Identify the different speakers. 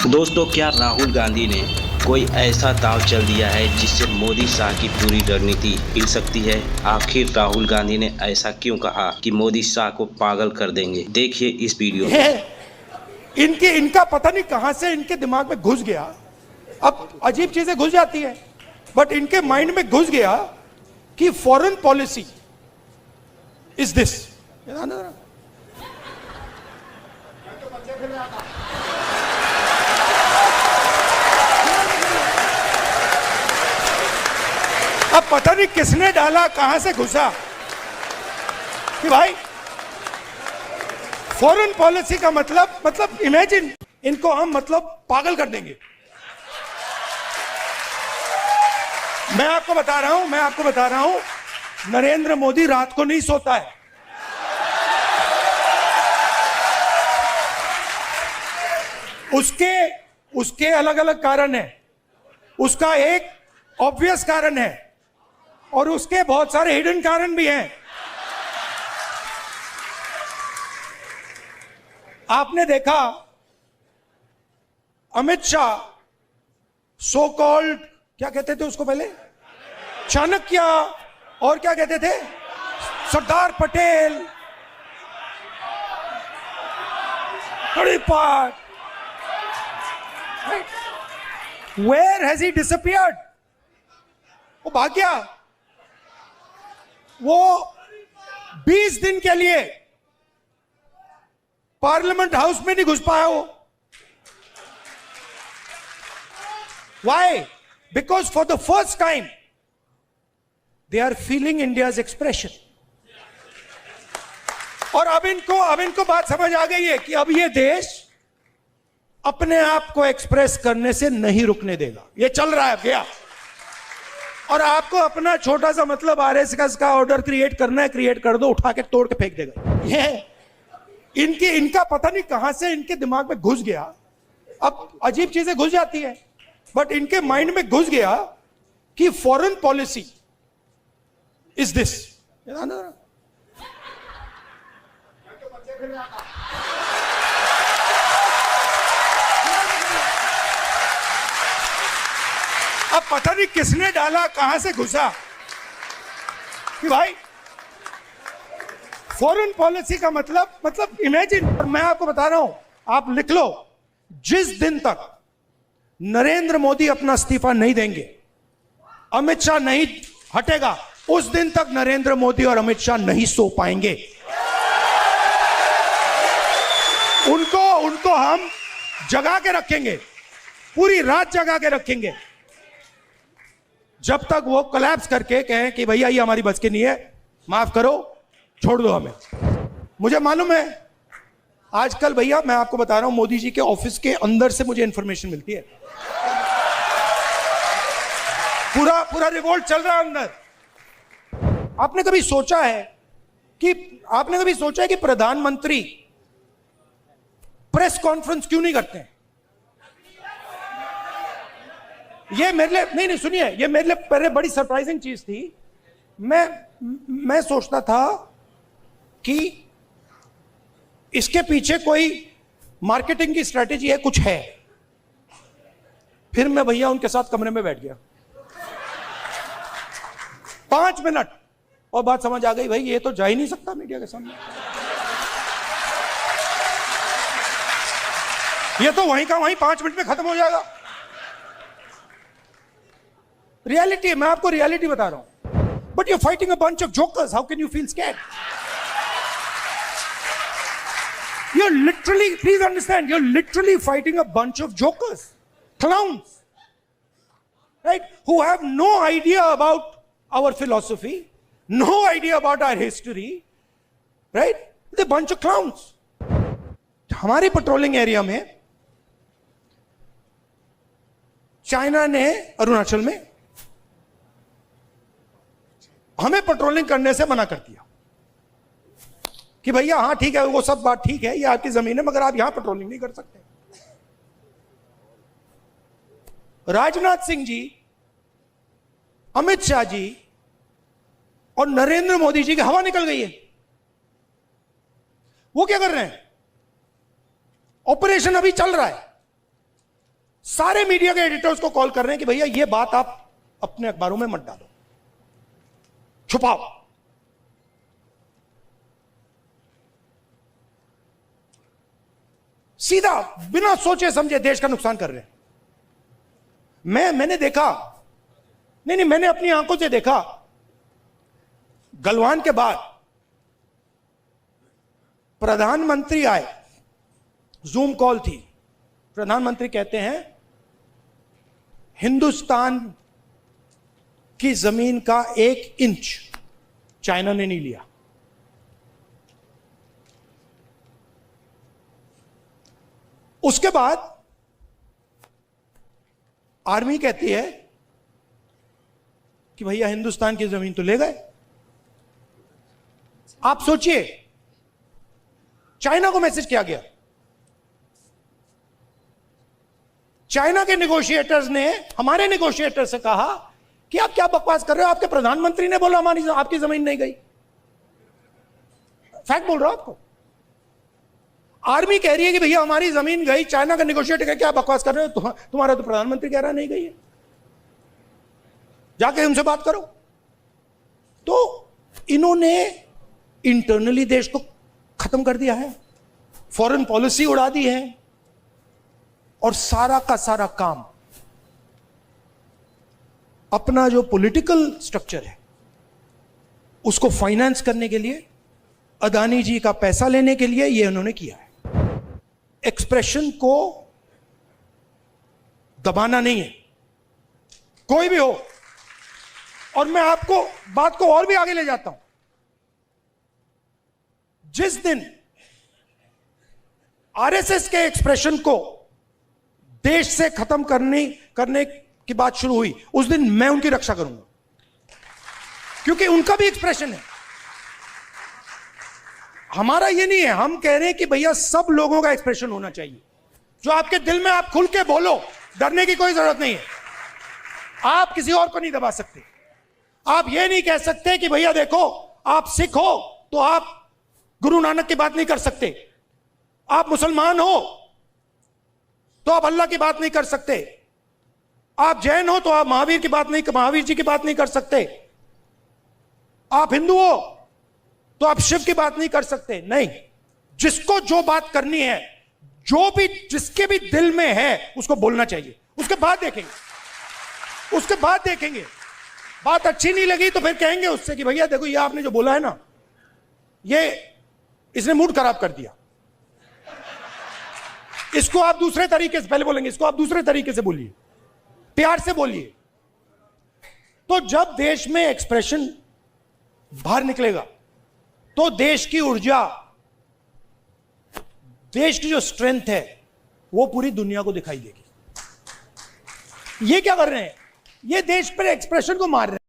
Speaker 1: दोस्तों, क्या राहुल गांधी ने कोई ऐसा दांव चल दिया है जिससे मोदी शाह की पूरी रणनीति हिल सकती है? आखिर राहुल गांधी ने ऐसा क्यों कहा कि मोदी शाह को पागल कर देंगे? देखिए इस वीडियो में।
Speaker 2: इनका पता नहीं कहां से इनके दिमाग में घुस गया। अब अजीब चीजें घुस जाती है, बट इनके माइंड में घुस गया कि फॉरेन पॉलिसी इज दिस। अब पता नहीं किसने डाला, कहां से घुसा कि भाई फॉरेन पॉलिसी का मतलब इमेजिन, इनको हम पागल कर देंगे। मैं आपको बता रहा हूं नरेंद्र मोदी रात को नहीं सोता है। उसके अलग अलग कारण है। उसका एक ऑब्वियस कारण है और उसके बहुत सारे हिडन कारण भी हैं। आपने देखा अमित शाह, सो कॉल्ड, क्या कहते थे उसको पहले, चाणक्य, और क्या कहते थे, Sardar Patel, तड़ीपार। Where has he disappeared? वो भाग गया। वो 20 दिन के लिए पार्लियामेंट हाउस में नहीं घुस पाया वो। Why? Because for the first time they are feeling India's expression. और अब इनको बात समझ आ गई है कि अब ये देश अपने आप को एक्सप्रेस करने से नहीं रुकने देगा। ये चल रहा है गया, और आपको अपना छोटा सा आरएसएस का ऑर्डर क्रिएट करना है, क्रिएट कर दो, उठा के तोड़ के फेंक देगा। ये इनका पता नहीं कहां से इनके दिमाग में घुस गया। अब अजीब चीजें घुस जाती है, बट इनके माइंड में घुस गया कि फॉरेन पॉलिसी इज दिस। अब पता नहीं किसने डाला, कहां से घुसा कि भाई फॉरेन पॉलिसी का मतलब इमेजिन। मैं आपको बता रहा हूं, आप लिख लो, जिस दिन तक नरेंद्र मोदी अपना इस्तीफा नहीं देंगे, अमित शाह नहीं हटेगा, उस दिन तक नरेंद्र मोदी और अमित शाह नहीं सो पाएंगे। उनको हम जगा के रखेंगे, पूरी रात जगा के रखेंगे, जब तक वो कोलैप्स करके कहें कि भैया ये हमारी बस की नहीं है, माफ करो, छोड़ दो हमें। मुझे मालूम है आजकल, भैया मैं आपको बता रहा हूं, मोदी जी के ऑफिस के अंदर से मुझे इंफॉर्मेशन मिलती है, पूरा रिवोल्ट चल रहा है अंदर। आपने कभी सोचा है कि प्रधानमंत्री प्रेस कॉन्फ्रेंस क्यों नहीं करते हैं? ये मेरे लिए नहीं सुनिए, ये मेरे लिए पहले बड़ी सरप्राइजिंग चीज थी। मैं सोचता था कि इसके पीछे कोई मार्केटिंग की स्ट्रेटेजी है, कुछ है। फिर मैं भैया उनके साथ कमरे में बैठ गया 5 मिनट, और बात समझ आ गई, भाई ये तो जा ही नहीं सकता मीडिया के सामने, ये तो वहीं का वहीं 5 मिनट में खत्म हो जाएगा। रियलिटी, मैं आपको रियलिटी बता रहा हूं। But you fighting a bunch of jokers, how can you feel scared? You're literally, please understand, you're literally fighting a bunch of jokers, clowns, right? Who have no idea about our philosophy, no idea about our history, right? They're a bunch of clowns. हमारे patrolling area में China ने अरुणाचल में हमें patrolling करने से मना कर दिया कि भैया हाँ ठीक है, वो सब बात ठीक है, ये आपकी जमीन है, मगर आप यहां पेट्रोलिंग नहीं कर सकते। राजनाथ सिंह जी, अमित शाह जी और नरेंद्र मोदी जी की हवा निकल गई है। वो क्या कर रहे हैं? ऑपरेशन अभी चल रहा है, सारे मीडिया के एडिटर्स को कॉल कर रहे हैं कि भैया ये बात आप अपने अखबारों में मत डालो, छुपाओ। सीधा बिना सोचे समझे देश का नुकसान कर रहे हैं। मैंने देखा, नहीं, मैंने अपनी आंखों से देखा, गलवान के बाद प्रधानमंत्री आए, जूम कॉल थी, प्रधानमंत्री कहते हैं हिंदुस्तान की जमीन का 1 इंच चाइना ने नहीं लिया। उसके बाद आर्मी कहती है कि भैया हिंदुस्तान की जमीन तो ले गए। आप सोचिए, चाइना को मैसेज किया गया, चाइना के नेगोशिएटर्स ने हमारे नेगोशिएटर से कहा कि आप क्या बकवास कर रहे हो, आपके प्रधानमंत्री ने बोला हमारी आपकी जमीन नहीं गई। फैक्ट बोल रहा हूं आपको। आर्मी कह रही है कि भैया हमारी जमीन गई, चाइना का नेगोशिएटर कह, क्या बकवास कर रहे हो, तुम्हारा तो प्रधानमंत्री कह रहा नहीं गई है, जाके उनसे बात करो। तो इन्होंने इंटरनली देश को खत्म कर दिया है, फॉरेन पॉलिसी उड़ा दी है, और सारा का सारा काम अपना जो पॉलिटिकल स्ट्रक्चर है उसको फाइनेंस करने के लिए, अदानी जी का पैसा लेने के लिए ये उन्होंने किया है। एक्सप्रेशन को दबाना नहीं है, कोई भी हो। और मैं आपको बात को और भी आगे ले जाता हूं। जिस दिन आरएसएस के एक्सप्रेशन को देश से खत्म करने की बात शुरू हुई, उस दिन मैं उनकी रक्षा करूंगा, क्योंकि उनका भी एक्सप्रेशन है। हमारा ये नहीं है, हम कह रहे हैं कि भैया सब लोगों का एक्सप्रेशन होना चाहिए। जो आपके दिल में, आप खुल के बोलो, डरने की कोई जरूरत नहीं है। आप किसी और को नहीं दबा सकते। आप ये नहीं कह सकते कि भैया देखो आप सिख हो तो आप गुरु नानक की बात नहीं कर सकते, आप मुसलमान हो तो आप अल्लाह की बात नहीं कर सकते, आप जैन हो तो आप महावीर जी की बात नहीं कर सकते, आप हिंदू हो तो आप शिव की बात नहीं कर सकते। नहीं, जिसको जो बात करनी है, जो भी जिसके भी दिल में है उसको बोलना चाहिए। उसके बाद देखेंगे, बात अच्छी नहीं लगी तो फिर कहेंगे उससे कि भैया देखो ये आपने जो बोला है ना, ये इसने मूड खराब कर दिया, इसको आप दूसरे तरीके से, पहले बोलेंगे इसको आप दूसरे तरीके से बोलिए, प्यार से बोलिए। तो जब देश में एक्सप्रेशन बाहर निकलेगा तो देश की ऊर्जा, देश की जो स्ट्रेंथ है वो पूरी दुनिया को दिखाई देगी। ये क्या कर रहे हैं, ये देश पर एक्सप्रेशन को मार रहे हैं।